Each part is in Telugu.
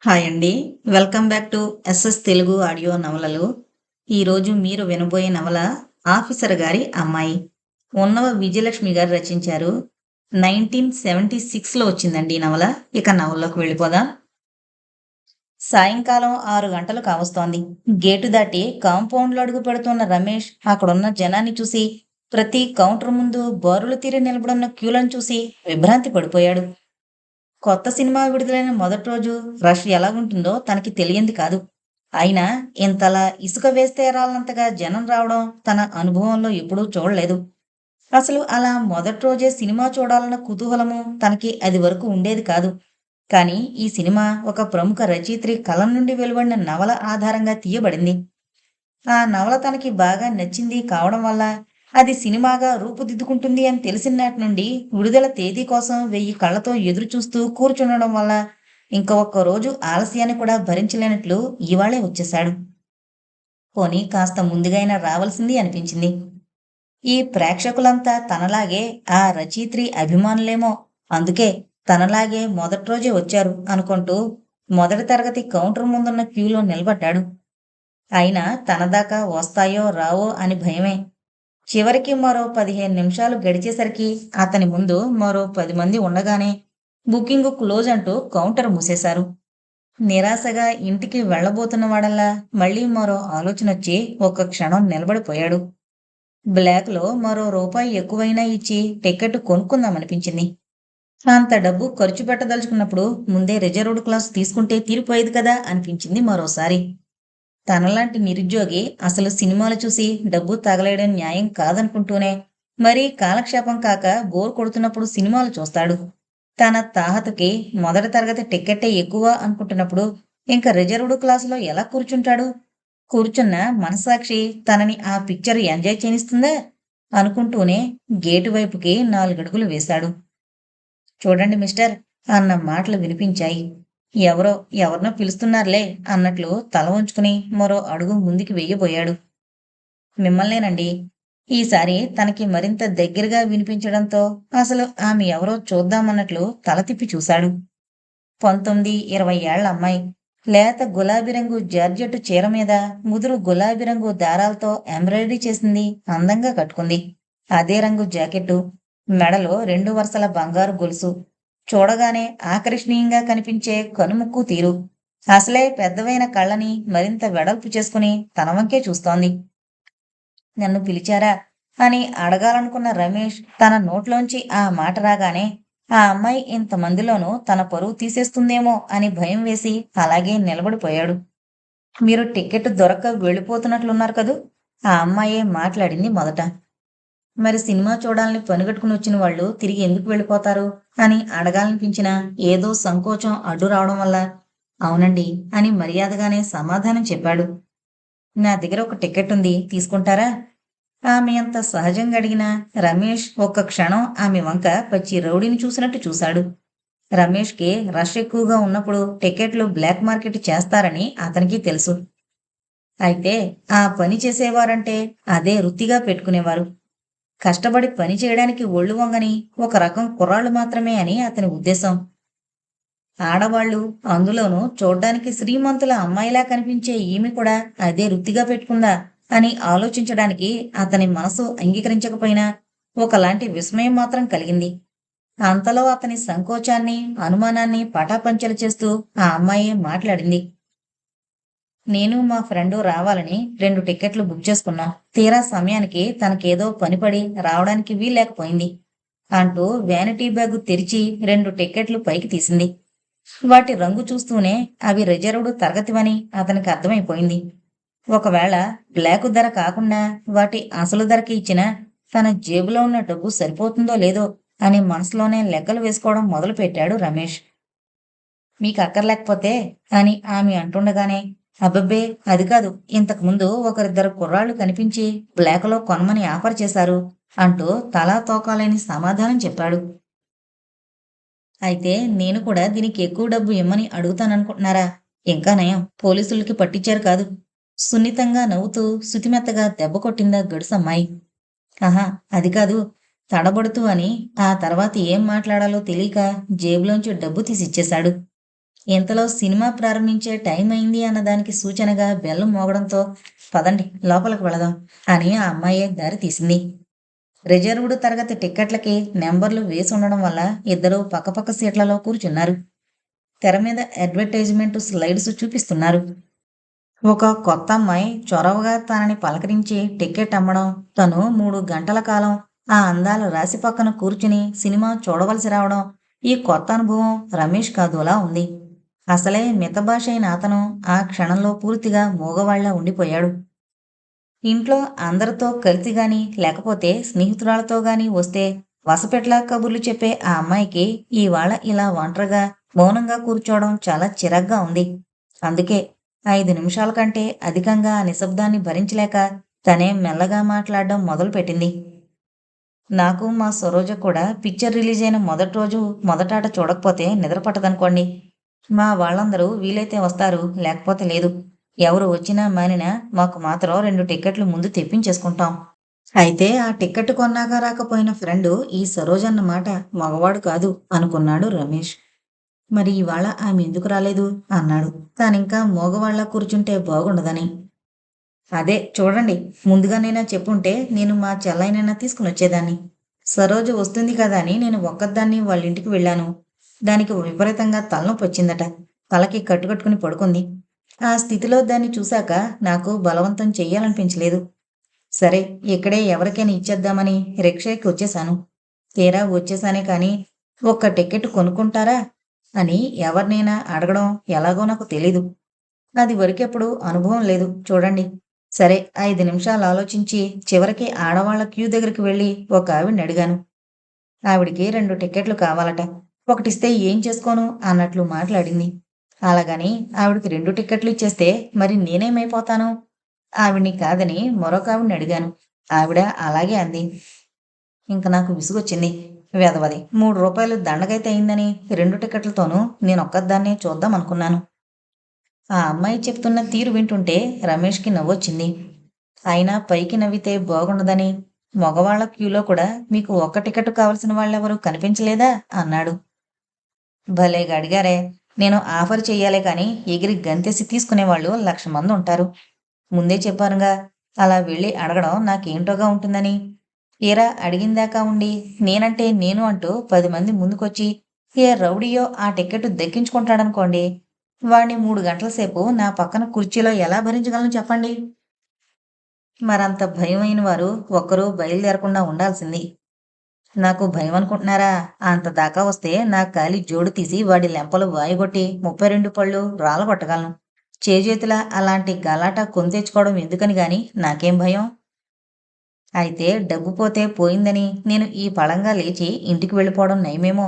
హాయ్ అండి. Welcome back to SS Telugu audio నవలలు. ఈరోజు మీరు వినబోయే నవల 'ఆఫీసర్ గారి అమ్మాయి'. ఉన్నవ విజయలక్ష్మి గారు రచించారు. 1976లో వచ్చిందండి ఈ నవల. ఇక నవలలోకి వెళ్ళిపోదాం. సాయంకాలం 6 గంటలు కావస్తోంది. గేటు దాటి కాంపౌండ్‌లో అడుగు పెడుతున్న రమేష్ అక్కడున్న జనాన్ని చూసి, ప్రతి కౌంటర్ ముందు బారులు తీరి నిలబడున్న క్యూలను చూసి విభ్రాంతి పడిపోయాడు. కొత్త సినిమా విడుదలైన మొదటి రోజు రష్ ఎలాగుంటుందో తనకి తెలియంది కాదు. అయినా ఇంతలా ఇసుక వేస్తే రాలనంతగా జనం రావడం తన అనుభవంలో ఎప్పుడూ చూడలేదు. అసలు అలా మొదటి రోజే సినిమా చూడాలన్న కుతూహలము తనకి అది వరకు ఉండేది కాదు. కానీ ఈ సినిమా ఒక ప్రముఖ రచయిత్రి కలం నుండి వెలువడిన నవల ఆధారంగా తీయబడింది. ఆ నవల తనకి బాగా నచ్చింది కావడం వల్ల అది సినిమాగా రూపుదిద్దుకుంటుంది అని తెలిసినాటి నుండి విడుదల తేదీ కోసం 1000 కళ్ళతో ఎదురు చూస్తూ కూర్చుండడం వల్ల ఇంక ఒక్క రోజు ఆలస్యాన్ని కూడా భరించలేనట్లు ఇవాళే వచ్చేశాడు. పోనీ కాస్త ముందుగైనా రావాల్సింది అనిపించింది. ఈ ప్రేక్షకులంతా తనలాగే ఆ రచయిత్రి అభిమానులేమో, అందుకే తనలాగే మొదటి రోజే వచ్చారు అనుకుంటూ మొదటి తరగతి కౌంటర్ ముందున్న క్యూలో నిలబడ్డాడు. అయినా తన దాకా వస్తాయో రావో అని భయమే. చివరికి మరో 15 నిమిషాలు గడిచేసరికి అతని ముందు మరో 10 మంది ఉండగానే బుకింగ్ క్లోజ్ అంటూ కౌంటర్ మూసేశారు. నిరాశగా ఇంటికి వెళ్ళబోతున్న వాడల్లా మళ్ళీ మరో ఆలోచనొచ్చి ఒక్క క్షణం నిలబడిపోయాడు. బ్లాక్‌లో మరో రూపాయి ఎక్కువైనా ఇచ్చి టికెట్ కొనుక్కుందామనిపించింది. అంత డబ్బు ఖర్చు పెట్టదలుచుకున్నప్పుడు ముందే రిజర్వ్డ్ క్లాస్ తీసుకుంటే తీరిపోయేది కదా అనిపించింది మరోసారి. తనలాంటి నిరుద్యోగి అసలు సినిమాలు చూసి డబ్బు తగలేయడం న్యాయం కాదనుకుంటూనే మరీ కాలక్షేపం కాక బోర్ కొడుతున్నప్పుడు సినిమాలు చూస్తాడు. తన తాహతుకి మొదటి తరగతి టిక్కెట్టే ఎక్కువ అనుకుంటున్నప్పుడు ఇంకా రిజర్వ్డ్ క్లాసులో ఎలా కూర్చుంటాడు? కూర్చున్న మనస్సాక్షి తనని ఆ పిక్చర్ ఎంజాయ్ చేనిస్తుందా? అనుకుంటూనే గేటు వైపుకి 4 అడుగులు వేశాడు. చూడండి మిస్టర్ అన్న మాటలు వినిపించాయి. ఎవరో ఎవరినో పిలుస్తున్నారులే అన్నట్లు తల వంచుకుని మరో అడుగు ముందుకి వెయ్యబోయాడు. మిమ్మల్నేనండి. ఈసారి తనకి మరింత దగ్గరగా వినిపించడంతో అసలు ఆమె ఎవరో చూద్దామన్నట్లు తల తిప్పి చూశాడు. 19, 20 ఏళ్ల అమ్మాయి. లేత గులాబీ రంగు జార్జెట్టు చీర మీద ముదురు గులాబీ రంగు దారాలతో ఎంబ్రాయిడరీ చేసింది అందంగా కట్టుకుంది. అదే రంగు జాకెట్టు, మెడలో 2 వరుసల బంగారు గొలుసు. చూడగానే ఆకర్షణీయంగా కనిపించే కనుముక్కు తీరు. అసలే పెద్దవైన కళ్ళని మరింత వెడల్పు చేసుకుని తన వంకే చూస్తోంది. నన్ను పిలిచారా అని అడగాలనుకున్న రమేష్ తన నోట్లోంచి ఆ మాట రాగానే ఆ అమ్మాయి ఇంతమందిలోనూ తన పరువు తీసేస్తుందేమో అని భయం వేసి అలాగే నిలబడిపోయాడు. మీరు టికెట్ దొరక్క వెళ్ళిపోతున్నట్లున్నారు కదూ? ఆ అమ్మాయే మాట్లాడింది మొదట. మరి సినిమా చూడాలని పనిగట్టుకుని వచ్చిన వాళ్ళు తిరిగి ఎందుకు వెళ్ళిపోతారు అని అడగాలనిపించినా ఏదో సంకోచం అడ్డు రావడం వల్ల అవునండి అని మర్యాదగానే సమాధానం చెప్పాడు. నా దగ్గర ఒక టికెట్ ఉంది, తీసుకుంటారా? ఆమె అంత సహజంగా అడిగినా రమేష్ ఒక్క క్షణం ఆమె వంక పచ్చి రౌడీని చూసినట్టు చూశాడు. రమేష్కి రష్ ఎక్కువగా ఉన్నప్పుడు టికెట్లు బ్లాక్ మార్కెట్ చేస్తారని అతనికి తెలుసు. అయితే ఆ పని చేసేవారంటే అదే వృత్తిగా పెట్టుకునేవారు. కష్టపడి పని చేయడానికి ఒళ్ళు వంగని ఒక రకం కుర్రాళ్ళు మాత్రమే అని అతని ఉద్దేశం. ఆడవాళ్ళు, అందులోనూ చూడ్డానికి శ్రీమంతుల అమ్మాయిలా కనిపించే ఈమె కూడా అదే వృత్తిగా పెట్టుకుందా అని ఆలోచించడానికి అతని మనసు అంగీకరించకపోయినా ఒకలాంటి విస్మయం మాత్రం కలిగింది. అంతలో అతని సంకోచాన్ని, అనుమానాన్ని పటాపంచలు చేస్తూ ఆ అమ్మాయే మాట్లాడింది. నేను మా ఫ్రెండు రావాలని 2 టిక్కెట్లు బుక్ చేసుకున్నాం. తీరా సమయానికి తనకేదో పనిపడి రావడానికి వీల్లేకపోయింది అంటూ వ్యానిటీ బ్యాగు తెరిచి 2 టిక్కెట్లు పైకి తీసింది. వాటి రంగు చూస్తూనే అవి రిజర్వ్డ్ తరగతివని అతనికి అర్థమైపోయింది. ఒకవేళ బ్లాకు ధర కాకుండా వాటి అసలు ధరకి ఇచ్చినా తన జేబులో ఉన్న డబ్బు సరిపోతుందో లేదో అని మనసులోనే లెక్కలు వేసుకోవడం మొదలుపెట్టాడు రమేష్. మీకు అక్కర్లేకపోతే అని ఆమె అంటుండగానే అబ్బబ్బే అది కాదు, ఇంతకుముందు ఒకరిద్దరు కుర్రాళ్ళు కనిపించి బ్లాకులో కొనమని ఆఫర్ చేశారు అంటూ తలా తోకాలేని సమాధానం చెప్పాడు. అయితే నేను కూడా దీనికి ఎక్కువ డబ్బు ఇమ్మని అడుగుతాననుకుంటున్నారా? ఇంకా నయం, పోలీసులకి పట్టించారు కాదు. సున్నితంగా నవ్వుతూ శుతిమెత్తగా దెబ్బ కొట్టిందా గడుసమ్మాయి. ఆహా, అది కాదు, తడబడుతూ అని ఆ తర్వాత ఏం మాట్లాడాలో తెలియక జేబులోంచి డబ్బు తీసిచ్చేశాడు. ఇంతలో సినిమా ప్రారంభించే టైం అయింది అన్నదానికి సూచనగా బెల్లం మోగడంతో పదండి లోపలికి వెళదాం అని ఆ అమ్మాయే దారి తీసింది. రిజర్వ్డ్ తరగతి టిక్కెట్లకి నెంబర్లు వేసి ఉండడం వల్ల ఇద్దరూ పక్కపక్క సీట్లలో కూర్చున్నారు. తెర మీద అడ్వర్టైజ్మెంట్ స్లైడ్స్ చూపిస్తున్నారు. ఒక కొత్త అమ్మాయి చొరవగా తనని పలకరించి టికెట్ అమ్మడం, తను 3 గంటల కాలం ఆ అందాల రాశి పక్కన కూర్చుని సినిమా చూడవలసి రావడం, ఈ కొత్త అనుభవం రమేష్ కాదోలా ఉంది. అసలే మితభాష అయిన అతను ఆ క్షణంలో పూర్తిగా మూగవాళ్లా ఉండిపోయాడు. ఇంట్లో అందరితో కలిసి గాని లేకపోతే స్నేహితురాలతో గాని వస్తే వసపెట్లా కబుర్లు చెప్పే ఆ అమ్మాయికి ఇవాళ ఇలా ఒంటరిగా మౌనంగా కూర్చోవడం చాలా చిరాగ్గా ఉంది. అందుకే 5 నిమిషాల కంటే అధికంగా ఆ నిశ్శబ్దాన్ని భరించలేక తనే మెల్లగా మాట్లాడడం మొదలుపెట్టింది. నాకు మా సరోజ కూడా పిక్చర్ రిలీజ్ అయిన మొదటి రోజు మొదటాట చూడకపోతే నిద్ర పట్టదనుకోండి. మా వాళ్ళందరూ వీలైతే వస్తారు, లేకపోతే లేదు. ఎవరు వచ్చినా మానినా మాకు మాత్రం 2 టిక్కెట్లు ముందు తెప్పించేసుకుంటాం. అయితే ఆ టిక్కెట్ కొన్నాక రాకపోయిన ఫ్రెండు ఈ సరోజన్న మాట మగవాడు కాదు అనుకున్నాడు రమేష్. మరి ఇవాళ ఆమె ఎందుకు రాలేదు అన్నాడు. తానింకా మోగవాళ్ళ కూర్చుంటే బాగుండదని. అదే చూడండి, ముందుగానైనా చెప్పుంటే నేను మా చెల్లైనైనా తీసుకుని వచ్చేదాన్ని. సరోజ వస్తుంది కదా అని నేను ఒక్కదాన్ని వాళ్ళ ఇంటికి వెళ్ళాను. దానికి విపరీతంగా తలనొప్పి వచ్చిందట. తలకి కట్టుకట్టుకుని పడుకుంది. ఆ స్థితిలో దాన్ని చూశాక నాకు బలవంతం చెయ్యాలనిపించలేదు. సరే, ఇక్కడే ఎవరికైనా ఇచ్చేద్దామని రిక్షాకి వచ్చేశాను. తీరా వచ్చేసానే కానీ ఒక్క టికెట్ కొనుక్కుంటారా అని ఎవరినైనా అడగడం ఎలాగో నాకు తెలీదు. అది వరకెప్పుడు అనుభవం లేదు చూడండి. సరే, 5 నిమిషాలు ఆలోచించి చివరికి ఆడవాళ్ల క్యూ దగ్గరికి వెళ్ళి ఒక ఆవిడ్ని అడిగాను. ఆవిడికి 2 టిక్కెట్లు కావాలట. ఒకటిస్తే ఏం చేసుకోను అన్నట్లు మాట్లాడింది. అలాగని ఆవిడికి 2 టిక్కెట్లు ఇచ్చేస్తే మరి నేనేమైపోతాను? ఆవిడ్ని కాదని మరొక ఆవిడ్ని అడిగాను. ఆవిడ అలాగే అంది. ఇంక నాకు విసుగొచ్చింది. వెధవది, ₹3 దండగైతే అయిందని 2 టిక్కెట్లతోనూ నేనొక్కదాన్నే చూద్దాం అనుకున్నాను. ఆ అమ్మాయి చెప్తున్న తీరు వింటుంటే రమేష్కి నవ్వొచ్చింది. అయినా పైకి నవ్వితే బాగుండదని మగవాళ్ల క్యూలో కూడా మీకు ఒక్క టికెట్ కావలసిన వాళ్ళెవరూ కనిపించలేదా అన్నాడు. భలేగా అడిగారే. నేను ఆఫర్ చెయ్యాలే కాని ఎగిరి గంతేసి తీసుకునేవాళ్ళు 1,00,000 మంది ఉంటారు. ముందే చెప్పానుగా, అలా వెళ్ళి అడగడం నాకేంటోగా ఉంటుందని. తీరా అడిగిందాకా ఉండి నేనంటే నేను అంటూ 10 మంది ముందుకొచ్చి ఏ రౌడీయో ఆ టికెట్ దక్కించుకుంటాడనుకోండి, వాణ్ణి 3 గంటల సేపు నా పక్కన కుర్చీలో ఎలా భరించగలను చెప్పండి. మరంత భయమైన వారు ఒక్కరూ బయలుదేరకుండా ఉండాల్సింది. నాకు భయం అనుకుంటున్నారా? అంత దాకా వస్తే నా కాలి జోడు తీసి వాడి లెంపలు వాయగొట్టి 32 పళ్ళు రాలగొట్టగలను. చేజేతులా అలాంటి గలాటా కొని తెచ్చుకోవడం ఎందుకని గాని నాకేం భయం? అయితే డబ్బు పోతే పోయిందని నేను ఈ పళంగా లేచి ఇంటికి వెళ్ళిపోవడం నయమేమో.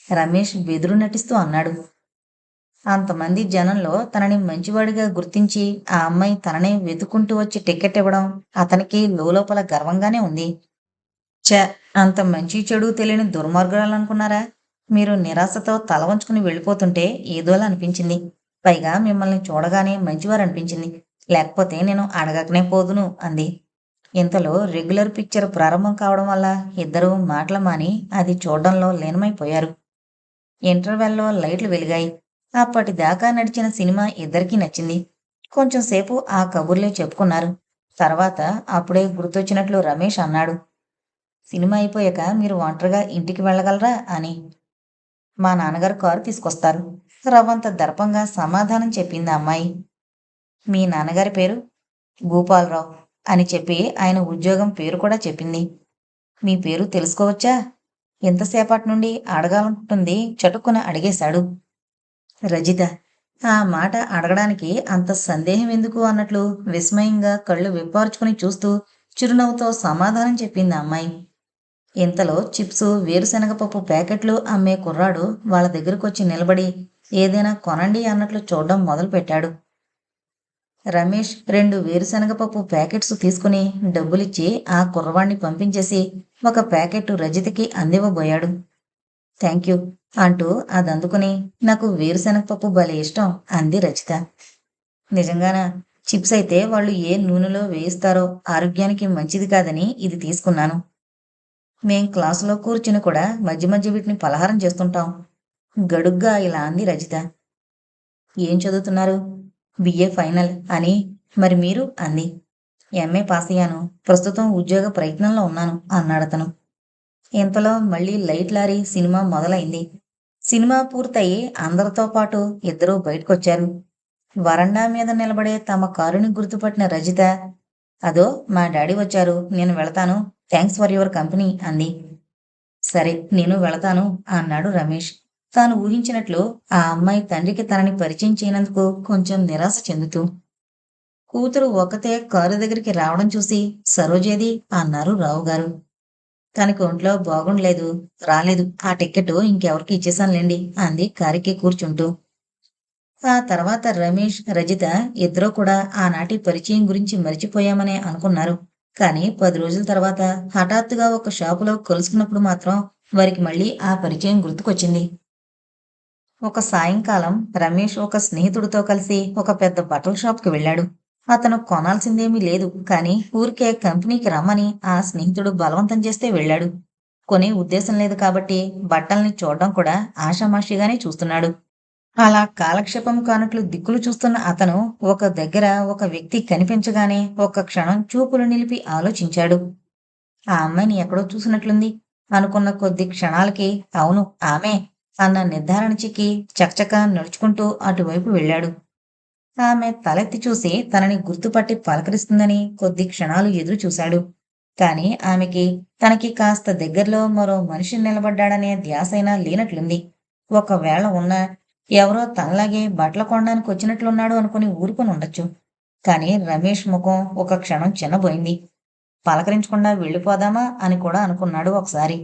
రమేష్ బెదురు నటిస్తూ అన్నాడు. అంతమంది జనంలో తనని మంచివాడిగా గుర్తించి ఆ అమ్మాయి తననే వెతుకుంటూ వచ్చి టికెట్ ఇవ్వడం అతనికి లోలోపల గర్వంగానే ఉంది. ఛ! అంత మంచి చెడు తెలియని దుర్మార్గురాలనుకున్నారా? మీరు నిరాశతో తల వంచుకుని వెళ్ళిపోతుంటే ఏదోలా అనిపించింది. పైగా మిమ్మల్ని చూడగానే మంచివారనిపించింది. లేకపోతే నేను అడగకనే పోదును అంది. ఇంతలో రెగ్యులర్ పిక్చర్ ప్రారంభం కావడం వల్ల ఇద్దరూ మాటలు మాని అది చూడ్డంలో లీనమైపోయారు. ఇంటర్వెల్లో లైట్లు వెలిగాయి. అప్పటిదాకా నడిచిన సినిమా ఇద్దరికీ నచ్చింది. కొంచెం సేపు ఆ కబుర్లే చెప్పుకున్నారు. తర్వాత అప్పుడే గుర్తొచ్చినట్లు రమేష్ అన్నాడు. సినిమా అయిపోయాక మీరు ఒంటరిగా ఇంటికి వెళ్ళగలరా అని. మా నాన్నగారు కారు తీసుకొస్తారు. రవ్వంత దర్పంగా సమాధానం చెప్పింది ఆ అమ్మాయి. మీ నాన్నగారి పేరు? భూపాలరావు అని చెప్పి ఆయన ఉద్యోగం పేరు కూడా చెప్పింది. మీ పేరు తెలుసుకోవచ్చా? ఎంతసేపటి నుండి అడగాలనుకుంటుంది చటుక్కున అడిగేశాడు. రజిత. ఆ మాట అడగడానికి అంత సందేహం ఎందుకు అన్నట్లు విస్మయంగా కళ్ళు విప్పార్చుకుని చూస్తూ చిరునవ్వుతో సమాధానం చెప్పింది ఆ అమ్మాయి. ఇంతలో చిప్సు, వేరుశనగ పప్పు ప్యాకెట్లు అమ్మే కుర్రాడు వాళ్ళ దగ్గరకొచ్చి నిలబడి ఏదైనా కొనండి అన్నట్లు చూడ్డం మొదలుపెట్టాడు. రమేష్ 2 వేరుశనగ పప్పు ప్యాకెట్స్ తీసుకుని డబ్బులిచ్చి ఆ కుర్రవాణ్ణి పంపించేసి ఒక ప్యాకెట్ రజితకి అందివ్వబోయాడు. థ్యాంక్యూ అంటూ అదందుకుని నాకు వేరుశనగ పప్పు భలే ఇష్టం అంది రజిత. నిజంగానా? చిప్స్ అయితే వాళ్ళు ఏ నూనెలో వేయిస్తారో ఆరోగ్యానికి మంచిది కాదని ఇది తీసుకున్నాను. మేం క్లాసులో కూర్చుని కూడా మధ్య మధ్య వీటిని పలహారం చేస్తుంటాం. గడుగ్గా ఇలా అంది రజిత. ఏం చదువుతున్నారు? బిఏ ఫైనల్ అని. మరి మీరు? అంది. ఎంఏ పాస్ అయ్యాను. ప్రస్తుతం ఉద్యోగ ప్రయత్నంలో ఉన్నాను అన్నాడతను. ఇంతలో మళ్ళీ లైట్ లారీ సినిమా మొదలైంది. సినిమా పూర్తయి అందరితో పాటు ఇద్దరూ బయటకొచ్చారు. వరండా మీద నిలబడే తమ కారుని గుర్తుపట్టిన రజిత, అదో మా డాడీ వచ్చారు. నేను వెళతాను. థ్యాంక్స్ ఫర్ యువర్ కంపెనీ అంది. సరే నేను వెళతాను అన్నాడు రమేష్. తాను ఊహించినట్లు ఆ అమ్మాయి తండ్రికి తనని పరిచయం చేయనందుకు కొంచెం నిరాశ చెందుతూ. కూతురు ఒక్కతే కారు దగ్గరికి రావడం చూసి సరోజేది అన్నారు రావుగారు. తనకి ఒంట్లో బాగుండలేదు. రాలేదు. ఆ టిక్కెట్టు ఇంకెవరికి ఇచ్చేశానులేండి అంది కారెక్కి కూర్చుంటూ. ఆ తర్వాత రమేష్, రజిత ఇద్దరూ కూడా ఆనాటి పరిచయం గురించి మరిచిపోయామనే అనుకున్నారు. కానీ 10 రోజుల తర్వాత హఠాత్తుగా ఒక షాపులో కలుసుకున్నప్పుడు మాత్రం వారికి మళ్ళీ ఆ పరిచయం గుర్తుకొచ్చింది. ఒక సాయంకాలం రమేష్ ఒక స్నేహితుడితో కలిసి ఒక పెద్ద బట్టల షాప్‌కి వెళ్ళాడు. అతను కొనాల్సిందేమీ లేదు. కానీ ఊరికే కంపెనీకి రమ్మని ఆ స్నేహితుడు బలవంతం చేస్తే వెళ్ళాడు. కొనే ఉద్దేశం లేదు కాబట్టి బట్టల్ని చూడడం కూడా ఆషామాషీగానే చూస్తున్నాడు. అలా కాలక్షేపం కానట్లు దిక్కులు చూస్తున్న అతను ఒక దగ్గర ఒక వ్యక్తి కనిపించగానే ఒక్క క్షణం చూపులు నిలిపి ఆలోచించాడు. ఆ అమ్మాయిని ఎక్కడో చూసినట్లుంది అనుకున్న కొద్ది క్షణాలకి అవును ఆమె అన్న నిర్ధారణ చిక్కి చకచకా నడుచుకుంటూ అటువైపు వెళ్ళాడు. ఆమె తలెత్తి చూసి తనని గుర్తుపట్టి పలకరిస్తుందని కొద్ది క్షణాలు ఎదురు చూశాడు. కాని ఆమెకి తనకి కాస్త దగ్గరలో మరో మనిషి నిలబడ్డాడనే ధ్యాసైనా లేనట్లుంది. ఒకవేళ ఉన్నా ఎవరో తనలాగే బట్టలు కొనడానికి వచ్చినట్లున్నాడు అనుకుని ఊరుకుని ఉండొచ్చు. కానీ రమేష్ ముఖం ఒక క్షణం చిన్నబోయింది. పలకరించకుండా వెళ్ళిపోదామా అని కూడా అనుకున్నాడు ఒకసారి.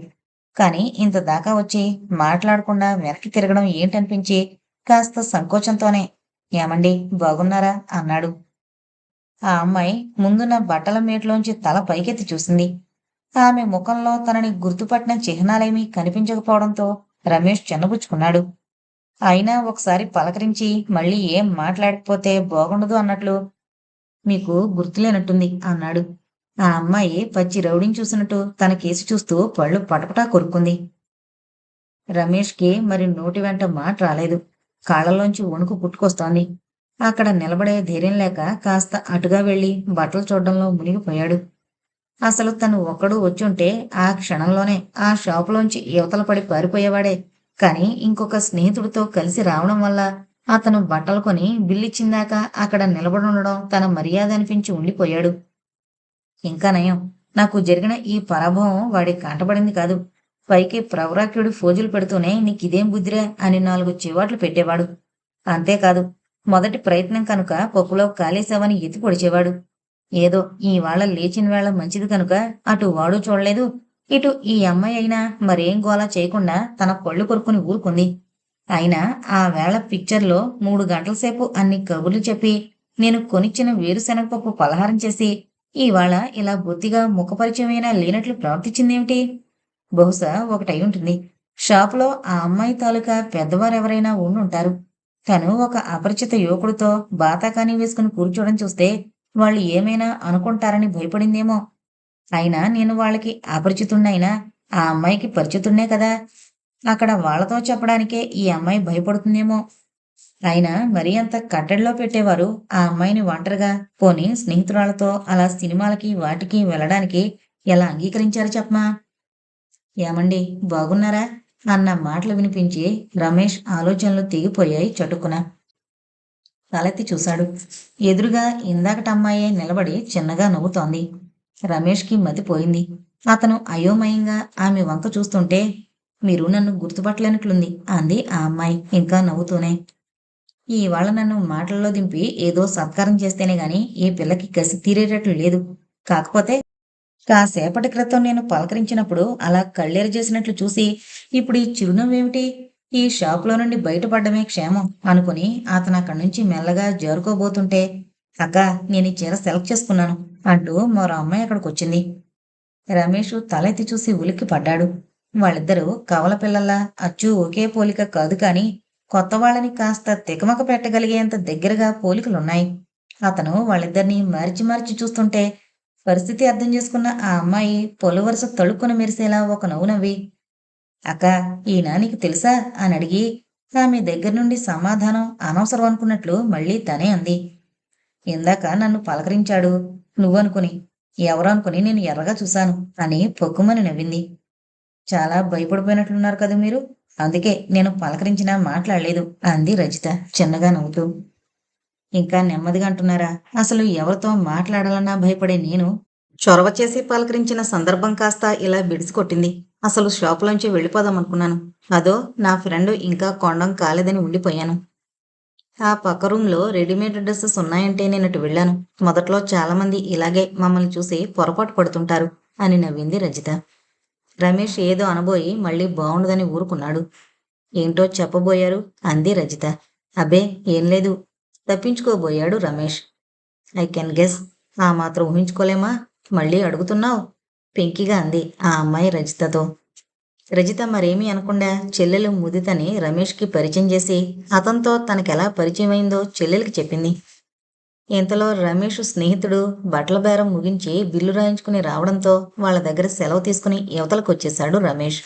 కానీ ఇంత దాకా వచ్చి మాట్లాడకుండా వెనక్కి తిరగడం ఏంటనిపించి కాస్త సంకోచంతోనే ఏమండి బాగున్నారా అన్నాడు. ఆ అమ్మాయి ముందున్న బట్టల మేట్లోంచి తల పైకెత్తి చూసింది. ఆమె ముఖంలో తనని గుర్తుపట్టిన చిహ్నాలేమీ కనిపించకపోవడంతో రమేష్ చిన్నబుచ్చుకున్నాడు. అయినా ఒకసారి పలకరించి మళ్ళీ ఏం మాట్లాడకపోతే బాగుండదు అన్నట్లు మీకు గుర్తులేనట్టుంది అన్నాడు. ఆ అమ్మాయి పచ్చి రౌడీని చూసినట్టు తన కేసి చూస్తూ పళ్ళు పటపటా కొరుక్కుంది. రమేష్‌కి మరి నోటి వెంట మాట రాలేదు. కాళ్ళలోంచి వణుకు పుట్టుకొస్తోంది. అక్కడ నిలబడే ధైర్యం లేక కాస్త అటుగా వెళ్లి బట్టలు చూడ్డంలో మునిగిపోయాడు. అసలు తను ఒక్కడు వచ్చుంటే ఆ క్షణంలోనే ఆ షాపులోంచి ఇవతల పడి పారిపోయేవాడే. కానీ ఇంకొక స్నేహితుడితో కలిసి రావడం వల్ల అతను బట్టలు కొని బిల్లిచ్చిందాక అక్కడ నిలబడుండడం తన మర్యాద అనిపించి ఉండిపోయాడు. ఇంకా నయం. నాకు జరిగిన ఈ పరాభవం వాడికి కంటబడింది కాదు. పైకి ప్రవరాఖ్యుడి ఫోజులు పెడుతూనే నీకిదేం బుద్ధిరా అని 4 చివాట్లు పెట్టేవాడు. అంతేకాదు మొదటి ప్రయత్నం కనుక పప్పులో కాలేశావని ఎత్తి పొడిచేవాడు. ఏదో ఈవాళ లేచిన వేళ మంచిది కనుక అటు వాడు చూడలేదు. ఇటు ఈ అమ్మాయి అయినా మరేం గోల చేయకుండా తన పళ్ళు కొరుక్కుని ఊరుకుంది. అయినా ఆ వేళ పిక్చర్‌లో 3 గంటల సేపు అన్ని కబుర్లు చెప్పి నేను కొనిచ్చిన వేరుశనగపప్పు పలహారం చేసి ఇవాళ ఇలా బొత్తిగా ముఖపరిచయమైనా లేనట్లు ప్రవర్తించిందేమిటి? బహుశా ఒకటయ్యుంటుంది. షాపులో ఆ అమ్మాయి తాలూకా పెద్దవారెవరైనా ఉండుంటారు. తను ఒక అపరిచిత యువకుడితో బాతాకానీ వేసుకుని కూర్చోవడం చూస్తే వాళ్ళు ఏమైనా అనుకుంటారని భయపడిందేమో. అయినా నేను వాళ్ళకి అపరిచితుడినైనా ఆ అమ్మాయికి పరిచితుడినే కదా! అక్కడ వాళ్ళతో చెప్పడానికే ఈ అమ్మాయి భయపడుతుందేమో. అయినా మరీ అంత కట్టడిలో పెట్టేవారు ఆ అమ్మాయిని ఒంటరిగా, పోనీ స్నేహితురాలతో అలా సినిమాలకి వాటికి వెళ్ళడానికి ఎలా అంగీకరించారు చెప్పమా? ఏమండి బాగున్నారా? అన్న మాటలు వినిపించి రమేష్ ఆలోచనలు తెగిపోయాయి చటుక్కున. తలెత్తి చూశాడు. ఎదురుగా ఇందాకటమ్మాయే నిలబడి చిన్నగా నవ్వుతోంది. రమేష్‌కి మతిపోయింది. అతను అయోమయంగా ఆమె వంక చూస్తుంటే, మీరు నన్ను గుర్తుపట్టలేనట్లుంది అంది ఆ అమ్మాయి ఇంకా నవ్వుతూనే. ఇవాళ నన్ను మాటల్లో దింపి ఏదో సత్కారం చేస్తేనే గాని ఈ పిల్లకి కసి తీరేటట్లు లేదు. కాకపోతే కాసేపటి క్రితం నేను పలకరించినప్పుడు అలా కళ్ళెర్రజేసినట్లు చూసి ఇప్పుడు ఈ చిరునవ్వేమిటి? ఈ షాపులో నుండి బయటపడ్డమే క్షేమం అనుకుని అతనక్కడి నుంచి మెల్లగా జారుకోబోతుంటే, అక్కా నేనీ చీర సెలెక్ట్ చేసుకున్నాను అంటూ మరో అమ్మాయి అక్కడికొచ్చింది. రమేషు తలెత్తి చూసి ఉలిక్కిపడ్డాడు. వాళ్ళిద్దరూ కవల పిల్లల్లా అచ్చూ ఒకే పోలిక కాదు కానీ, కొత్త వాళ్ళని కాస్త తికమక పెట్టగలిగేంత దగ్గరగా పోలికలున్నాయి. అతను వాళ్ళిద్దరినీ మార్చి మార్చి చూస్తుంటే, పరిస్థితి అర్థం చేసుకున్న ఆ అమ్మాయి పొలివరస తళుక్కున మెరిసేలా ఒక నవ్వు నవ్వి, అక్కా ఈయన నీకు తెలుసా? అనడిగి, ఆమె దగ్గర నుండి సమాధానం అనవసరం అనుకున్నట్లు మళ్ళీ తనే అంది. ఇందాక నన్ను పలకరించాడు నువ్వనుకుని. ఎవరు అనుకుని నేను ఎర్రగా చూశాను అని పొక్కుమని నవ్వింది. చాలా భయపడిపోయినట్లున్నారు కదా మీరు. అందుకే నేను పలకరించినా మాట్లాడలేదు అంది రజిత చిన్నగా నవ్వుతూ. ఇంకా నెమ్మదిగా అంటున్నారా? అసలు ఎవరితో మాట్లాడాలన్నా భయపడే నేను చొరవ చేసి పలకరించిన సందర్భం కాస్త ఇలా బిడిసికొట్టింది. అసలు షాపులోంచి వెళ్ళిపోదాం అనుకున్నాను. అదో నా ఫ్రెండ్ ఇంకా కొండం కాలేదని ఉండిపోయాను. ఆ పక్క రూమ్లో రెడీమేడ్ డ్రెస్సెస్ ఉన్నాయంటే నేనటు వెళ్ళాను. మొదట్లో చాలామంది ఇలాగే మమ్మల్ని చూసి పొరపాటు పడుతుంటారు అని నవ్వింది రజిత. రమేష్ ఏదో అనబోయి మళ్ళీ బావుండదని ఊరుకున్నాడు. ఏంటో చెప్పబోయారు అంది రజిత. అబ్బే ఏం లేదు తప్పించుకోబోయాడు రమేష్. I can guess. ఆ మాత్రం ఊహించుకోలేమా? మళ్ళీ అడుగుతున్నావు పెంకిగా అంది ఆ అమ్మాయి రజితతో. రజిత మరేమీ అనకుండా చెల్లెలు ముదితని రమేష్కి పరిచయం చేసి అతనితో తనకెలా పరిచయం అయిందో చెల్లెలికి చెప్పింది. ఇంతలో రమేష్ స్నేహితుడు బట్టల బేరం ముగించి బిల్లు రాయించుకుని రావడంతో వాళ్ళ దగ్గర సెలవు తీసుకుని యువతలకొచ్చేశాడు రమేష్.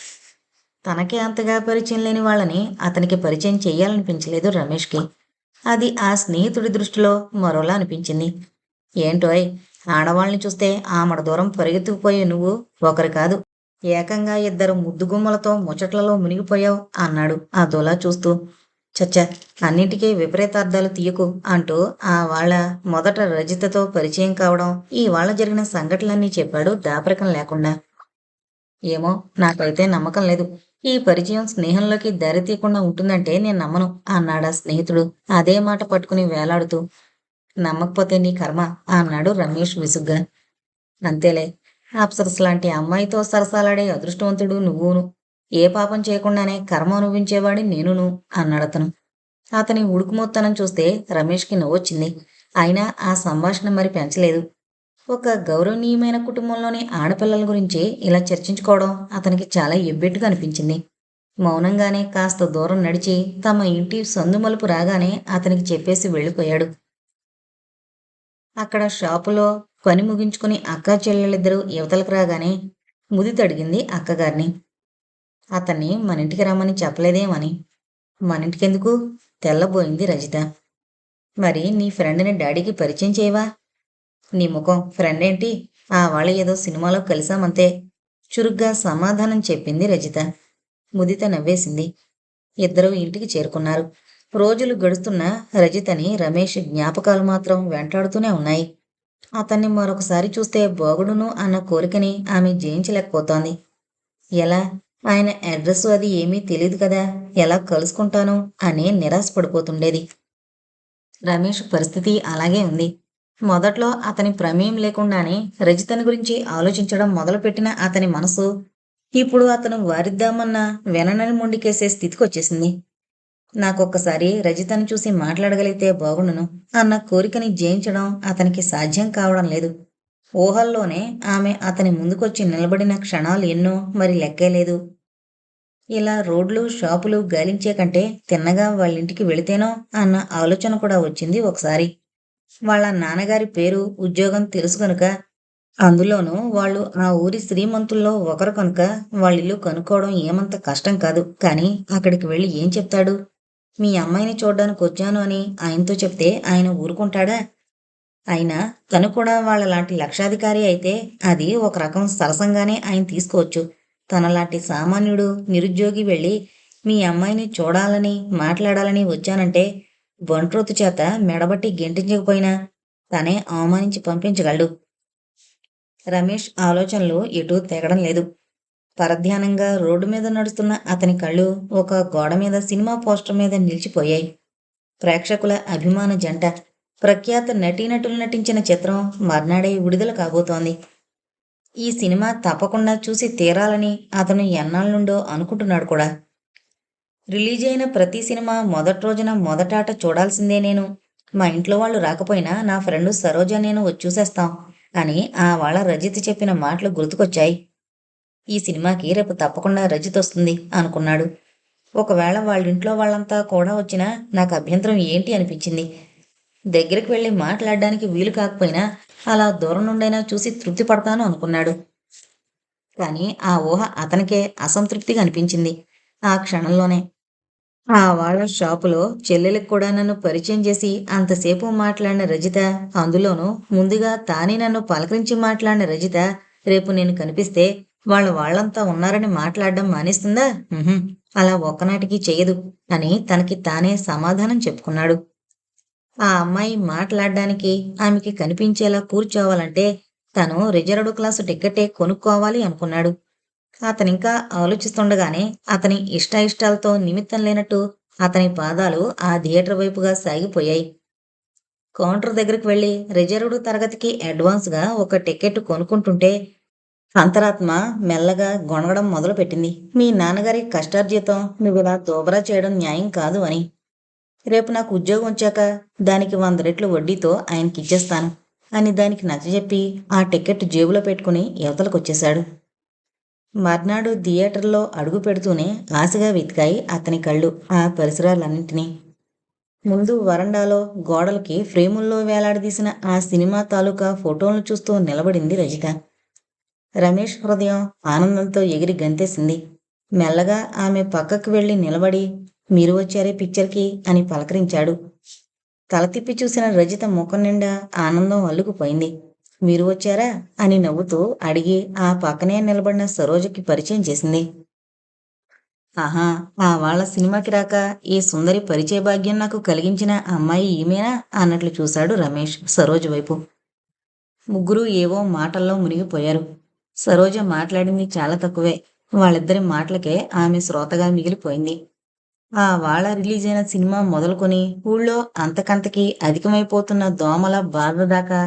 తనకే అంతగా పరిచయం లేని వాళ్ళని అతనికి పరిచయం చెయ్యాలనిపించలేదు రమేష్కి. అది ఆ స్నేహితుడి దృష్టిలో మరోలా అనిపించింది. ఏంటోయ్, ఆడవాళ్ళని చూస్తే ఆమడ దూరం పరిగెత్తుకుపోయే నువ్వు ఒకరు కాదు, ఏకంగా ఇద్దరు ముద్దుగుమ్మలతో ముచ్చట్లలో మునిగిపోయావు అన్నాడు అదోలా చూస్తూ. చచ్చా, అన్నింటికీ విపరీతార్థాలు తీయకు అంటూ ఆ వాళ్ళ మొదట రజితతో పరిచయం కావడం, ఈ వాళ్ళ జరిగిన సంఘటనలన్నీ చెప్పాడు దాపరికం లేకుండా. ఏమో, నాకైతే నమ్మకం లేదు. ఈ పరిచయం స్నేహంలోకి దారి తీయకుండా ఉంటుందంటే నేను నమ్మను అన్నాడా స్నేహితుడు అదే మాట పట్టుకుని వేలాడుతూ. నమ్మకపోతే నీ కర్మ అన్నాడు రమేష్ విసుగ్గా. అంతేలే, అప్సరస్ లాంటి అమ్మాయితో సరసాలాడే అదృష్టవంతుడు నువ్వును. ఏ పాపం చేయకుండానే కర్మ అనుభవించేవాడి నేనును అన్నాడతను. అతని ఉడుకుమొత్తనం చూస్తే రమేష్కి నవ్వొచ్చింది. అయినా ఆ సంభాషణ మరి పెంచలేదు. ఒక గౌరవనీయమైన కుటుంబంలోని ఆడపిల్లల గురించి ఇలా చర్చించుకోవడం అతనికి చాలా ఎబ్బెట్టుగా అనిపించింది. మౌనంగానే కాస్త దూరం నడిచి తమ ఇంటి సందు మలుపు రాగానే అతనికి చెప్పేసి వెళ్ళిపోయాడు. అక్కడ షాపులో పని ముగించుకుని అక్కా చెల్లెలిద్దరూ యువతలకు రాగానే ముదితడిగింది అక్కగారిని. అతన్ని మనింటికి రమ్మని చెప్పలేదేమని. మనింటికెందుకు? తెల్లబోయింది రజిత. మరి నీ ఫ్రెండ్ని డాడీకి పరిచయం చేయవా? నీ ముఖం ఫ్రెండ్ ఏంటి? ఆ వాళ్ళ ఏదో సినిమాలో కలిసామంతే చురుగ్గా సమాధానం చెప్పింది రజిత. ముదిత నవ్వేసింది. ఇద్దరూ ఇంటికి చేరుకున్నారు. రోజులు గడుస్తున్న రజితని రమేష్ జ్ఞాపకాలు మాత్రం వెంటాడుతూనే ఉన్నాయి. అతన్ని మరొకసారి చూస్తే బాగుడును అన్న కోరికని ఆమె జయించలేకపోతోంది. ఎలా? ఆయన అడ్రస్ అది ఏమీ తెలియదు కదా, ఎలా కలుసుకుంటాను అని నిరాశపడిపోతుండేది. రమేష్ పరిస్థితి అలాగే ఉంది. మొదట్లో అతని ప్రమేయం లేకుండానే రజితని గురించి ఆలోచించడం మొదలుపెట్టిన అతని మనసు ఇప్పుడు అతను వారిద్దామన్నా విననని మొండికేసే స్థితికొచ్చేసింది. నాకొక్కసారి రజితని చూసి మాట్లాడగలిగితే బాగుండును అన్న కోరికని జయించడం అతనికి సాధ్యం కావడం లేదు. ఊహల్లోనే ఆమె అతని ముందుకొచ్చి నిలబడిన క్షణాలు ఎన్నో, మరి లెక్కే లేదు. ఇలా రోడ్లు షాపులు గాలించే కంటే తిన్నగా వాళ్ళింటికి వెళితేనో అన్న ఆలోచన కూడా వచ్చింది ఒకసారి. వాళ్ళ నాన్నగారి పేరు ఉద్యోగం తెలుసు కనుక, అందులోనూ వాళ్ళు ఆ ఊరి శ్రీమంతుల్లో ఒకరు కనుక వాళ్ళిల్లు కనుక్కోవడం ఏమంత కష్టం కాదు. కానీ అక్కడికి వెళ్ళి ఏం చెప్తాడు? మీ అమ్మాయిని చూడ్డానికి వచ్చాను అని ఆయనతో చెప్తే ఆయన ఊరుకుంటాడా? అయినా తను కూడా వాళ్ళలాంటి లక్షాధికారి అయితే అది ఒక రకం సరసంగానే ఆయన తీసుకోవచ్చు. తనలాంటి సామాన్యుడు నిరుద్యోగి వెళ్ళి మీ అమ్మాయిని చూడాలని మాట్లాడాలని వచ్చానంటే బంట్రోతు చేత మెడబట్టి గెంటించకపోయినా తనే అవమానించి పంపించగలడు. రమేష్ ఆలోచనలు ఎటూ తెగడం లేదు. పరధ్యానంగా రోడ్డు మీద నడుస్తున్న అతని కళ్ళు ఒక గోడ మీద సినిమా పోస్టర్ మీద నిలిచిపోయాయి. ప్రేక్షకుల అభిమాన జంట, ప్రఖ్యాత నటీనటులు నటించిన చిత్రం మర్నాడే విడుదల కాబోతోంది. ఈ సినిమా తప్పకుండా చూసి తీరాలని అతను ఎన్నాళ్ళ నుండో అనుకుంటున్నాడు కూడా. రిలీజ్ అయిన ప్రతి సినిమా మొదటి రోజున మొదటాట చూడాల్సిందే నేను. మా ఇంట్లో వాళ్ళు రాకపోయినా నా ఫ్రెండు సరోజ నేను వచ్చి చూసేస్తాం అని ఆ వాళ్ళ రజిత చెప్పిన మాటలు గుర్తుకొచ్చాయి. ఈ సినిమాకి రేపు తప్పకుండా రజిత వస్తుంది అనుకున్నాడు. ఒకవేళ వాళ్ళింట్లో వాళ్ళంతా కూడా వచ్చినా నాకు అభ్యంతరం ఏంటి అనిపించింది. దగ్గరికి వెళ్ళి మాట్లాడడానికి వీలు కాకపోయినా అలా దూరం నుండైనా చూసి తృప్తి పడతాను అనుకున్నాడు. కానీ ఆ ఊహ అతనికే అసంతృప్తిగా అనిపించింది ఆ క్షణంలోనే. ఆ వాళ్ళ షాపులో చెల్లెలకు కూడా నన్ను పరిచయం చేసి అంతసేపు మాట్లాడిన రజిత, అందులోనూ ముందుగా తానే నన్ను పలకరించి మాట్లాడిన రజిత, రేపు నేను కనిపిస్తే వాళ్ళంతా ఉన్నారని మాట్లాడడం మానేస్తుందా? ఉహుం, అలా ఒక్కనాటికి చెయ్యదు అని తనకి తానే సమాధానం చెప్పుకున్నాడు. ఆ అమ్మాయి మాట్లాడడానికి, ఆమెకి కనిపించేలా కూర్చోవాలంటే తను రిజర్వ్డ్ క్లాసు టిక్కెట్టే కొనుక్కోవాలి అనుకున్నాడు. అతనింకా ఆలోచిస్తుండగానే అతని ఇష్టాయిష్టాలతో నిమిత్తం లేనట్టు అతని పాదాలు ఆ థియేటర్ వైపుగా సాగిపోయాయి. కౌంటర్ దగ్గరికి వెళ్లి రిజర్వ్డ్ తరగతికి అడ్వాన్స్‌గా ఒక టికెట్ కొనుక్కుంటుంటే అంతరాత్మ మెల్లగా గొణగడం మొదలుపెట్టింది. మీ నాన్నగారి కష్టార్జితం నువ్విలా దోబరా చేయడం న్యాయం కాదు అని. రేపు నాకు ఉద్యోగం వచ్చాక దానికి 100 రెట్లు వడ్డీతో ఆయనకిచ్చేస్తాను అని దానికి నచ్చజెప్పి ఆ టికెట్ జేబులో పెట్టుకుని ఇవతలకొచ్చేశాడు. మర్నాడు థియేటర్‌లో అడుగు పెడుతూనే ఆశగా వెతికాయి అతని కళ్ళు ఆ పరిసరాలన్నింటినీ. ముందు వరండాలో గోడలకి ఫ్రేముల్లో వేలాడదీసిన ఆ సినిమా తాలూకా ఫోటోలను చూస్తూ నిలబడింది రజిత. రమేష్ హృదయం ఆనందంతో ఎగిరి గంతేసింది. మెల్లగా ఆమె పక్కకి వెళ్ళి నిలబడి, మీరు వచ్చారే పిక్చర్‌కి అని పలకరించాడు. తల తిప్పి చూసిన రజిత ముఖం నిండా ఆనందం అల్లుకుపోయింది. మీరు వచ్చారా అని నవ్వుతూ అడిగి ఆ పక్కనే నిలబడిన సరోజకి పరిచయం చేసింది. ఆహా, ఆ వాళ్ళ సినిమాకి రాక ఈ సుందరి పరిచయ భాగ్యం నాకు కలిగించిన అమ్మాయి ఈమెనా అన్నట్లు చూశాడు రమేష్ సరోజ వైపు. ముగ్గురు ఏవో మాటల్లో మునిగిపోయారు. సరోజ మాట్లాడింది చాలా తక్కువే. వాళ్ళిద్దరి మాటలకే ఆమె శ్రోతగా మిగిలిపోయింది. ఆ వాళ్ళ రిలీజైన సినిమా మొదలుకొని ఊళ్ళో అంతకంతకీ అధికమైపోతున్న దోమల బాధ దాకా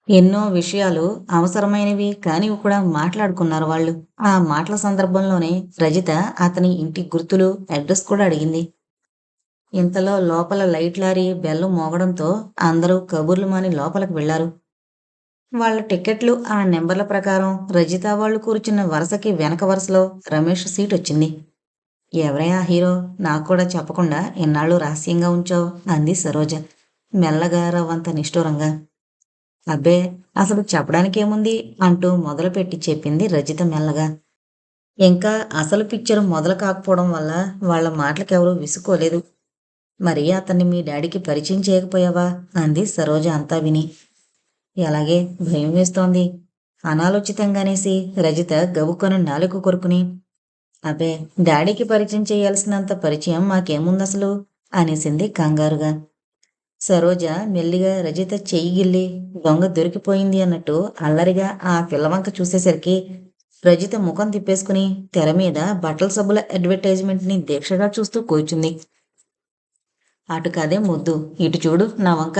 ఎన్నో విషయాలు అవసరమైనవి కానివి కూడా మాట్లాడుకున్నారు వాళ్ళు. ఆ మాటల సందర్భంలోనే రజిత అతని ఇంటి గుర్తులు, అడ్రస్ కూడా అడిగింది. ఇంతలో లోపల లైట్లారి బెల్లు మోగడంతో అందరూ కబుర్లు మాని లోపలికి వెళ్లారు. వాళ్ళ టిక్కెట్లు ఆ నెంబర్ల ప్రకారం రజిత వాళ్ళు కూర్చున్న వరుసకి వెనక వరుసలో రమేష్ సీటొచ్చింది. ఎవరయ్యా హీరో? నాకు కూడా చెప్పకుండా ఇన్నాళ్ళు రహస్యంగా ఉంచావు అంది సరోజ మెల్లగా రవ్వంత నిష్ఠూరంగా. అబ్బే, అసలు చెప్పడానికేముంది అంటూ మొదలుపెట్టి చెప్పింది రజిత మెల్లగా. ఇంకా అసలు పిక్చర్ మొదలు కాకపోవడం వల్ల వాళ్ళ మాటలకెవరూ విసుకోలేదు. మరి అతన్ని మీ డాడీకి పరిచయం చేయకపోయావా అంది సరోజ అంతా విని. ఎలాగే భయం వేస్తోంది అనాలోచితంగానేసి రజిత గబుక్కను నాలుక కొరుకుని, అబ్బే, డాడీకి పరిచయం చేయాల్సినంత పరిచయం మాకేముందసలు అనేసింది కంగారుగా. సరోజ మెల్లిగా రజిత చెయ్యి గిల్లి దొంగ దొరికిపోయింది అన్నట్టు అల్లరిగా ఆ పిల్లవంక చూసేసరికి రజిత ముఖం తిప్పేసుకుని తెర మీద బట్టల సబ్బుల అడ్వర్టైజ్మెంట్ని దీక్షగా చూస్తూ కూర్చుంది. అటు కదే ముద్దు, ఇటు చూడు నా వంక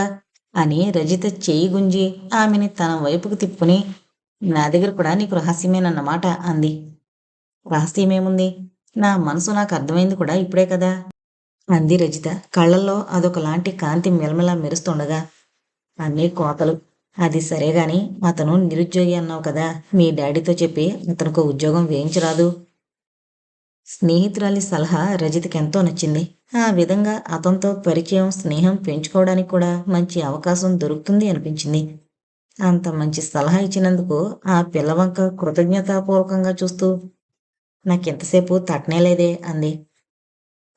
అని రజిత చెయ్యి గుంజి ఆమెని తన వైపుకు తిప్పుకుని, నా దగ్గర కూడా నీకు రహస్యమేనన్నమాట అంది. రహస్యమేముంది? నా మనసు నాకు అర్థమైంది కూడా ఇప్పుడే కదా అంది రజిత కళ్ళల్లో అదొకలాంటి కాంతి మెలమెలా మెరుస్తుండగా. అన్నీ కోతలు. అది సరేగాని అతను నిరుద్యోగి అన్నావు కదా, మీ డాడీతో చెప్పి అతనికి ఉద్యోగం వేయించరాదు. స్నేహితురాలి సలహా రజితకెంతో నచ్చింది. ఆ విధంగా అతనితో పరిచయం, స్నేహం పెంచుకోవడానికి కూడా మంచి అవకాశం దొరుకుతుంది అనిపించింది. అంత మంచి సలహా ఇచ్చినందుకు ఆ పిల్లవంక కృతజ్ఞతాపూర్వకంగా చూస్తూ, నాకెంతసేపు తట్టనేలేదే అంది.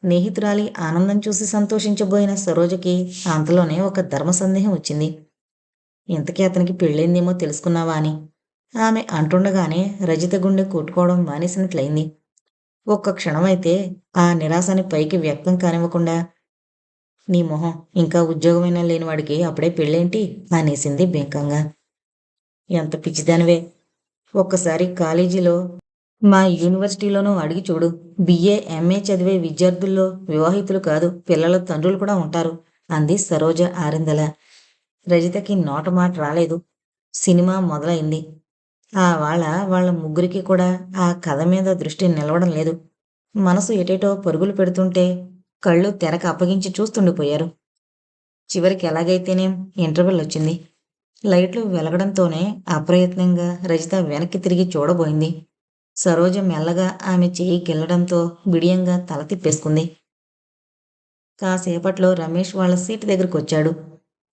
స్నేహితురాలి ఆనందం చూసి సంతోషించబోయిన సరోజకి అంతలోనే ఒక ధర్మ సందేహం వచ్చింది. ఇంతకీ అతనికి పెళ్ళైందేమో తెలుసుకున్నావా అని. ఆమె అంటుండగానే రజిత గుండె కొట్టుకోవడం మానేసినట్లయింది. ఒక్క క్షణమైతే ఆ నిరాశని పైకి వ్యక్తం కానివ్వకుండా, నీ మొహం, ఇంకా ఉద్యోగమైనా లేనివాడికి అప్పుడే పెళ్ళేంటి అనేసింది బెంకంగా. ఎంత పిచ్చిదానివే. ఒక్కసారి కాలేజీలో మా యూనివర్సిటీలోనూ అడిగి చూడు. బిఏ, ఎంఏ చదివే విద్యార్థుల్లో వివాహితులు కాదు, పిల్లల తండ్రులు కూడా ఉంటారు అంది సరోజ ఆరిందల. రజితకి నోటమాట రాలేదు. సినిమా మొదలైంది. వాళ్ళ ముగ్గురికి కూడా ఆ కథ మీద దృష్టి నిలవడం లేదు. మనసు ఎటేటో పరుగులు పెడుతుంటే కళ్ళు తెరకు అప్పగించి చూస్తుండిపోయారు. చివరికి ఎలాగైతేనేం ఇంటర్వెల్ వచ్చింది. లైట్లు వెలగడంతోనే అప్రయత్నంగా రజిత వెనక్కి తిరిగి చూడబోయింది. సరోజ మెల్లగా ఆమె చెయ్యి గిల్లడంతో బిడియంగా తల తిప్పేసుకుంది. కాసేపట్లో రమేష్ వాళ్ళ సీటు దగ్గరకొచ్చాడు.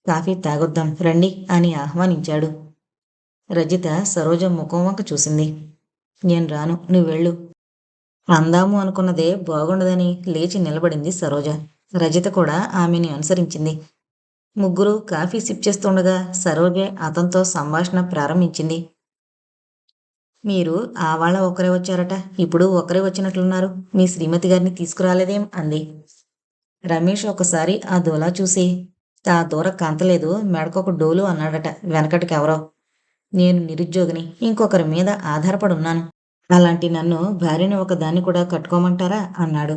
కాఫీ తాగొద్దాం రండి అని ఆహ్వానించాడు. రజిత సరోజ ముఖం వంక చూసింది. నేను రాను, నువ్వెళ్ళు. అందాము అనుకున్నదే బాగుండదని లేచి నిలబడింది సరోజ. రజిత కూడా ఆమెని అనుసరించింది. ముగ్గురు కాఫీ సిప్ చేస్తుండగా సరోజే అతనితో సంభాషణ ప్రారంభించింది. మీరు ఆవాళ ఒకరే వచ్చారట. ఇప్పుడు ఒకరే వచ్చినట్లున్నారు. మీ శ్రీమతి గారిని తీసుకురాలేదేం అంది. రమేష్ ఒకసారి ఆ దూలా చూసి, ఆ దూర కంతలేదు, మెడకొక డోలు అన్నాడట వెనకటికెవరో. నేను నిరుద్యోగిని, ఇంకొకరి మీద ఆధారపడున్నాను. అలాంటి నన్ను భార్యని ఒకదాన్ని కూడా కట్టుకోమంటారా అన్నాడు.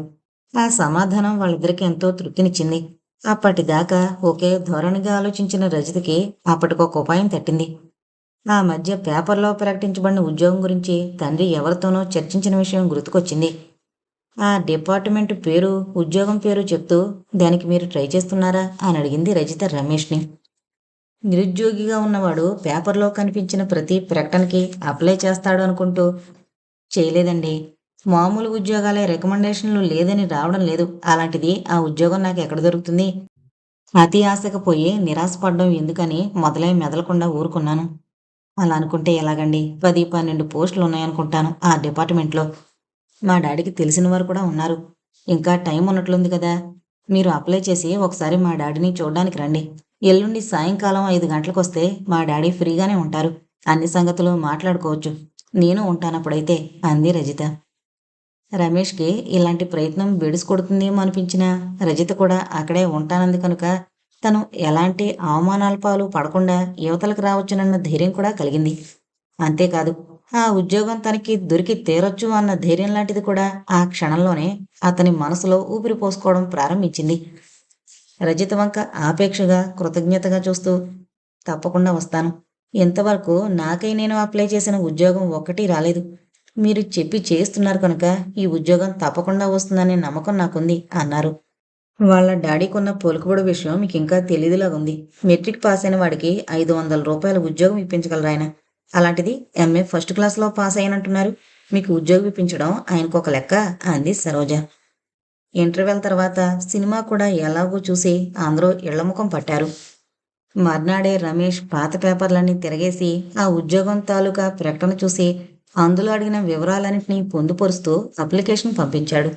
ఆ సమాధానం వాళ్ళిద్దరికి ఎంతో తృప్తినిచ్చింది. అప్పటిదాకా ఒకే ధోరణిగా ఆలోచించిన రజితకి అప్పటికొక ఉపాయం తట్టింది. ఆ మధ్య పేపర్లో ప్రకటించబడిన ఉద్యోగం గురించి తండ్రి ఎవరితోనో చర్చించిన విషయం గుర్తుకొచ్చింది. ఆ డిపార్ట్మెంట్ పేరు, ఉద్యోగం పేరు చెప్తూ దానికి మీరు ట్రై చేస్తున్నారా అని అడిగింది రజిత రమేష్ని. నిరుద్యోగిగా ఉన్నవాడు పేపర్లో కనిపించిన ప్రతి ప్రకటనకి అప్లై చేస్తాడు అనుకుంటూ చేయలేదండి. మామూలు ఉద్యోగాలే రికమెండేషన్లు లేదని రావడం లేదు. అలాంటిది ఆ ఉద్యోగం నాకు ఎక్కడ దొరుకుతుంది? అతి ఆశకు పోయి నిరాశపడడం ఎందుకని మొదలై మెదలకుండా ఊరుకున్నాను. అలా అనుకుంటే ఎలాగండి? 10, 12 పోస్టులు ఉన్నాయనుకుంటాను ఆ డిపార్ట్మెంట్లో. మా డాడీకి తెలిసిన వారు కూడా ఉన్నారు. ఇంకా టైం ఉన్నట్లుంది కదా! మీరు అప్లై చేసి ఒకసారి మా డాడీని చూడ్డానికి రండి. ఎల్లుండి సాయంకాలం 5 గంటలకొస్తే మా డాడీ ఫ్రీగానే ఉంటారు. అన్ని సంగతులు మాట్లాడుకోవచ్చు. నేను ఉంటానప్పుడైతే అంది రజిత. రమేష్‌కి ఇలాంటి ప్రయత్నం బెడిసి కొడుతుందేమో అనిపించినా రజిత కూడా అక్కడే ఉంటానంది కనుక తను ఎలాంటి అవమానాల పాలు పడకుండా యువతలకు రావచ్చునన్న ధైర్యం కూడా కలిగింది. అంతేకాదు ఆ ఉద్యోగం తనకి దొరికి తీరొచ్చు అన్న ధైర్యం లాంటిది కూడా ఆ క్షణంలోనే అతని మనసులో ఊపిరి పోసుకోవడం ప్రారంభించింది. రజిత వంక ఆపేక్షగా కృతజ్ఞతగా చూస్తూ తప్పకుండా వస్తాను. ఇంతవరకు నాకై నేను అప్లై చేసిన ఉద్యోగం ఒక్కటి రాలేదు. మీరు చెప్పి చేస్తున్నారు కనుక ఈ ఉద్యోగం తప్పకుండా వస్తుందనే నమ్మకం నాకుంది అన్నారు. వాళ్ళ డాడీకున్న పలుకుబడి విషయం మీకు ఇంకా తెలీదులాగుంది. మెట్రిక్ పాస్ అయిన వాడికి 500 రూపాయల ఉద్యోగం ఇప్పించగలరు ఆయన. అలాంటిది ఎంఏ ఫస్ట్ క్లాస్లో పాస్ అయినంటున్నారు. మీకు ఉద్యోగం ఇప్పించడం ఆయనకొక లెక్క అంది సరోజ. ఇంటర్వెల్ తర్వాత సినిమా కూడా ఎలాగూ చూసి అందరూ ఇళ్లముఖం పట్టారు. మర్నాడే రమేష్ పాత పేపర్లన్నీ తిరగేసి ఆ ఉద్యోగం తాలూకా ప్రకటన చూసి అందులో అడిగిన వివరాలన్నింటినీ పొందుపరుస్తూ అప్లికేషన్ పంపించాడు.